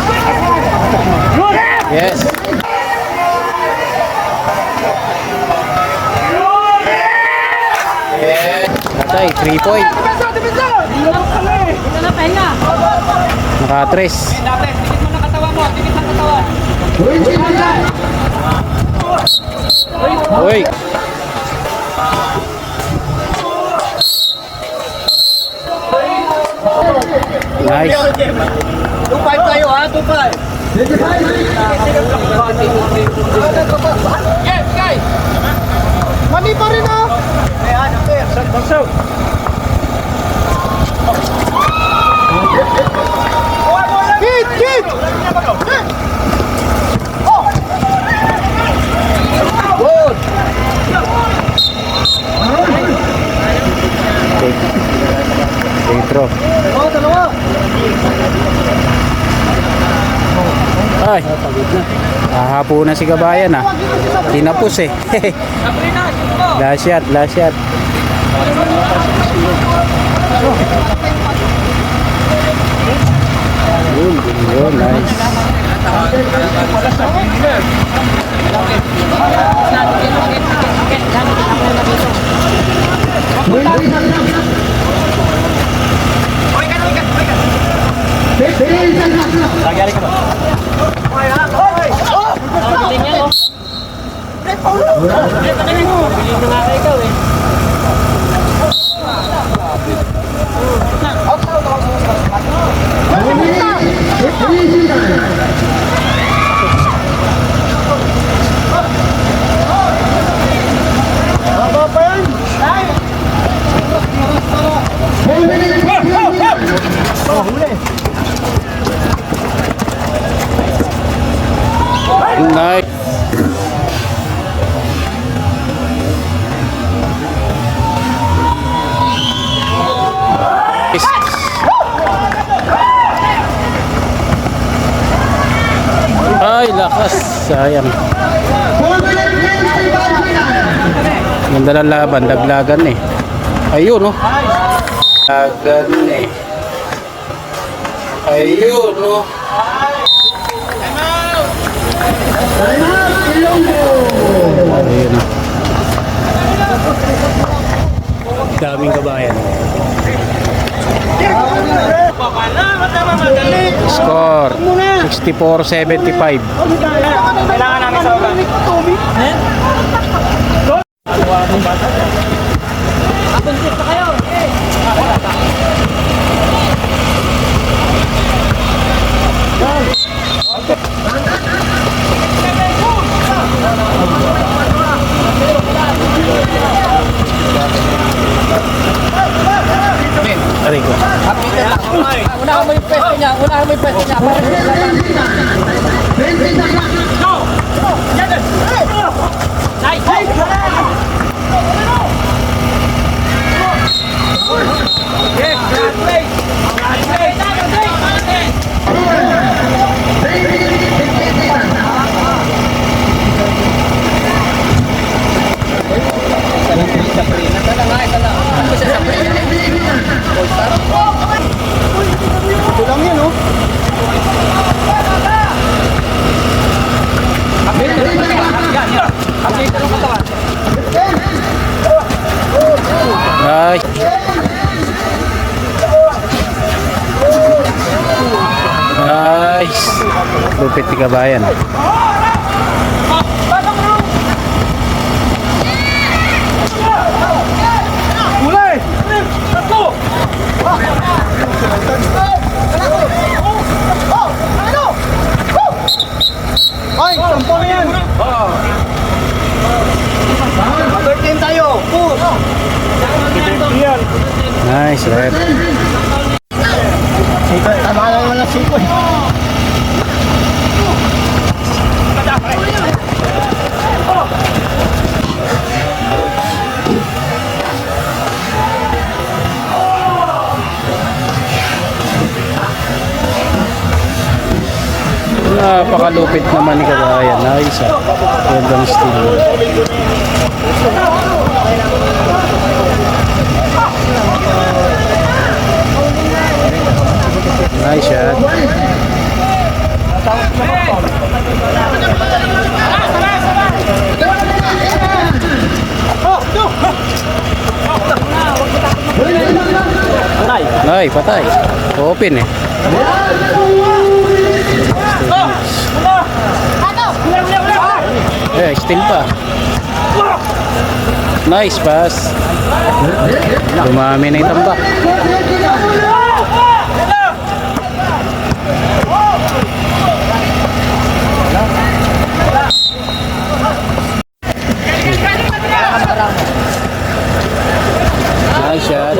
Pasok mo. Yes. Patay, 3 point. Naka-tres. Uy. Nice. 2-5 tayo ha, 2-5. Mami pa rin ah. Hit! Hit! Good. Petro. Dalawa. Ay. Hahapo na si Kabayan ah. Tinapos eh. Last shot, last shot. Yun, nice. Nice. Ay, lakas. Sayang. Ganda ng laban. Daglagan eh. Ayun, oh. Daglagan eh. Ayun, oh. Ayun, oh. Daming Kabayan. Score 64-75. Kailangan namin sa ulan. Abuntis na kayo. Aray ko. Unahan mo yung pwesto niya. Unahan mo yung pwesto niya. Ito lang yan, oh. Ay. Nice. Lupit ni Kabayan. Ay, sampo na yan. 13 tayo. Push. Nice, red. Tama lang naman ang siko eh. Napakalupit naman ni Kabayan. Nice, ah. Gandang steal. Nice shot. Ay, patay. Open eh. Eh, still pa. Nice pass. Dumami na yung tambak. Nice shot.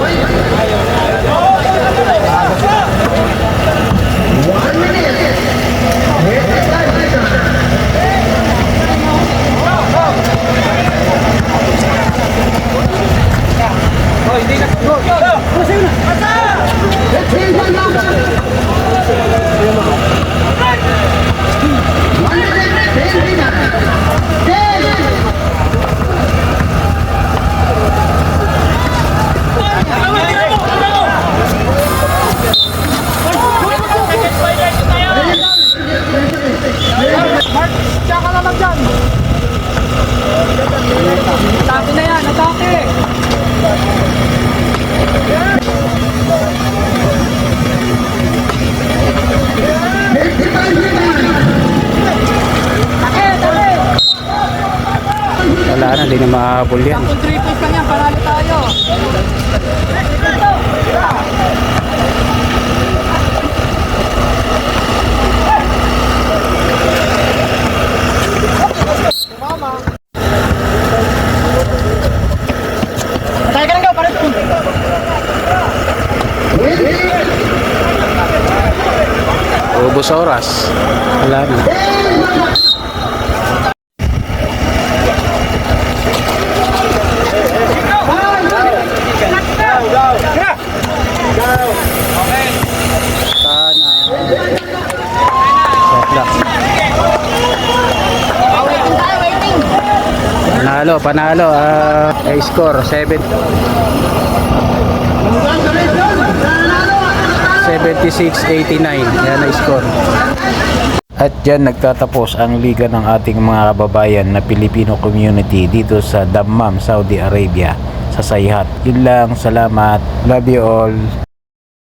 Tsaka na lang dyan. Atake na yan, atake. Wala na, di na mahabol yan. Kung 3 points lang yan, panalo tayo. Patay ka lang daw, pares. Ubus oras. Wala na. Sana. Shot lang. Panalo. Score 76-89. Yan na score. At dyan nagtatapos ang liga ng ating mga kababayan na Filipino community dito sa Dammam, Saudi Arabia, sa Sayhat. Yun lang, salamat. Love you all.